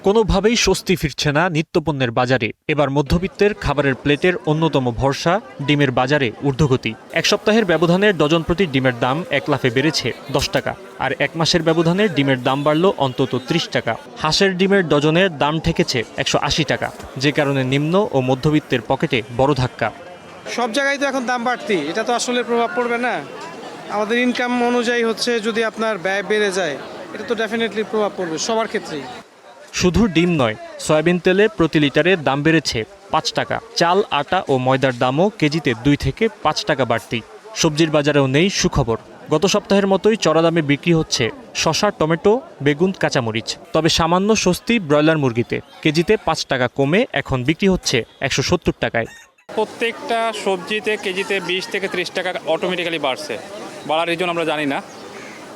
কোনোভাবেই স্বস্তি ফিরছে না নিত্যপণ্যের বাজারে। এবার মধ্যবিত্তের খাবারের প্লেটের অন্যতম ভরসা ডিমের বাজারে ঊর্ধ্বগতি। এক সপ্তাহের ব্যবধানে ডজন প্রতি ডিমের দাম এক লাফে বেড়েছে 10 টাকা, আর এক মাসের ব্যবধানে ডিমের দাম বাড়ল অন্তত 30 টাকা। হাঁসের ডিমের ডজনের দাম ঠেকেছে 180 টাকা, যে কারণে নিম্ন ও মধ্যবিত্তের পকেটে বড় ধাক্কা। সব জায়গায় তো এখন দাম বাড়তি, এটা তো আসলে প্রভাব পড়বে না। আমাদের ইনকাম অনুযায়ী হচ্ছে, যদি আপনার ব্যয় বেড়ে যায় এটা তো ডেফিনেটলি প্রভাব পড়বে সবার ক্ষেত্রেই। শুধু ডিম নয়, সয়াবিন তেলে প্রতি লিটারে দাম বেড়েছে 5 টাকা। চাল, আটা ও ময়দার দামও কেজিতে 2 থেকে 5 টাকা বাড়তি। সবজির বাজারেও নেই সুখবর। গত সপ্তাহের মতোই চড়া দামে বিক্রি হচ্ছে শসা, টমেটো, বেগুন, কাঁচামরিচ। তবে সামান্য স্বস্তি ব্রয়লার মুরগিতে। কেজিতে 5 টাকা কমে এখন বিক্রি হচ্ছে 170 টাকায়। প্রত্যেকটা সবজিতে কেজিতে 20 থেকে 30 টাকা অটোমেটিক্যালি বাড়ছে। বাড়ার রিজন আমরা জানি না,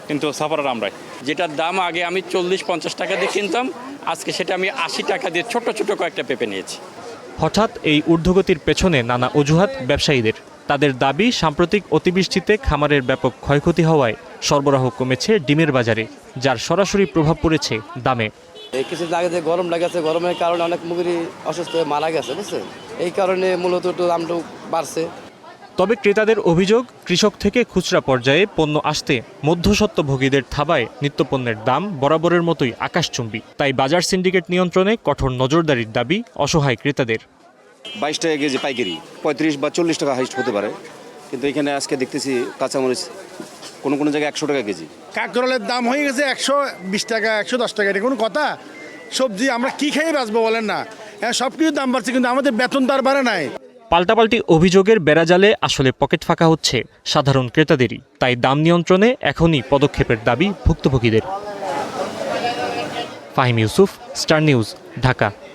কিন্তু সাফারার আমরাই। যেটার দাম আগে আমি 40-50 টাকা দিয়ে কিনতাম, আজকে সেটা আমি 80 টাকা দিয়ে ছোট ছোট কয়েকটা পেঁপে নিয়েছি। হঠাৎ এই ঊর্ধ্বগতির পেছনে নানা অজুহাত ব্যবসায়ীদের। তাদের দাবি, সাম্প্রতিক অতিবৃষ্টিতে খামারের ব্যাপক ক্ষয়ক্ষতি হওয়ায় সরবরাহ কমেছে ডিমের বাজারে, যার সরাসরি প্রভাব পড়েছে দামে। এই কিছুদিন আগে যে গরম লাগেছে, গরমের কারণে অনেক মুরগি অসুস্থ হয়ে মারা গেছে, বুঝছেন? এই কারণে মূলত একটু দামটা বাড়ছে। তবে ক্রেতাদের অভিযোগ, কৃষক থেকে খুচরা পর্যায়ে পণ্য আসতে মধ্যস্বত্বভোগীদের থাবায় নিত্যপণ্যের দাম বরাবরের মতোই আকাশচুম্বী। তাই বাজার সিন্ডিকেট নিয়ন্ত্রণে কঠোর নজরদারির দাবি অসহায় ক্রেতাদের। 22 টাকা কেজি পাইকারি, 35 বা 40 টাকা হাইস্ট হতে পারে, কিন্তু এখানে আজকে দেখতেছি কাঁচামরিচ কোনো কোনো জায়গায় 100 টাকা কেজি। কাঁকরোলের দাম হয়ে গেছে 120 টাকা, 110 টাকা। এটা কোনো কথা? সবজি আমরা কি খেয়ে বাঁচবো বলেন না? হ্যাঁ, সব কিছু দাম বাড়ছে, কিন্তু আমাদের বেতন তো আর বাড়ে নাই। পাল্টাপাল্টি অভিযোগের বেড়াজালে আসলে পকেট ফাঁকা হচ্ছে সাধারণ ক্রেতাদেরই। তাই দাম নিয়ন্ত্রণে এখনই পদক্ষেপের দাবি ভুক্তভোগীদের। Fahim Yusuf, Star News, Dhaka.